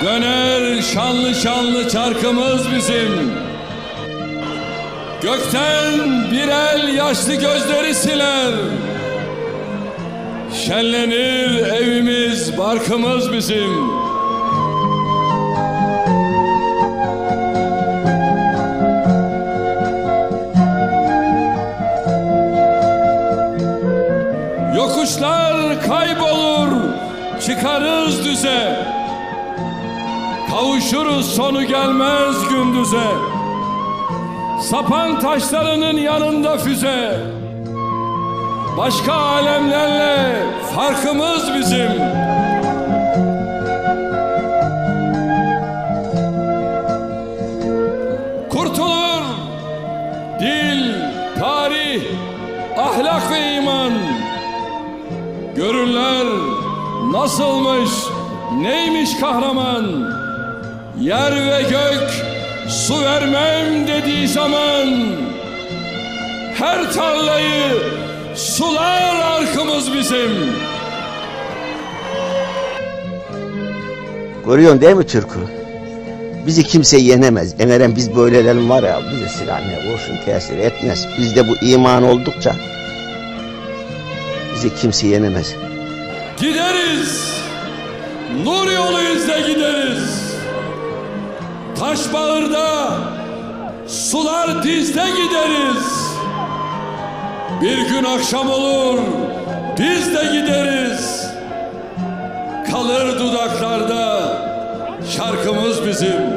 Döner şanlı şanlı çarkımız bizim. Gökten bir el yaşlı gözleri siler. Şenlenir evimiz, barkımız bizim. Yokuşlar kaybolur, çıkarız düze. Kavuşuruz sonu gelmez gündüze. Sapan taşlarının yanında füze. Başka alemlerle farkımız bizim. Kurtulur dil, tarih, ahlak ve iman. Görürler nasılmış, neymiş kahraman. Yer ve gök su vermem dediği zaman her tarlayı sular arkımız bizim. Görüyorsun değil mi Türk'ü? Bizi kimse yenemez. Eğer biz böylelerin var ya, bize silah ne kurşun tesir etmez. Bizde bu iman oldukça bizi kimse yenemez. Gideriz, nur yolu izle gideriz. Taş bağırda, sular dizde gideriz. Bir gün akşam olur, biz de gideriz. Kalır dudaklarda şarkımız bizim.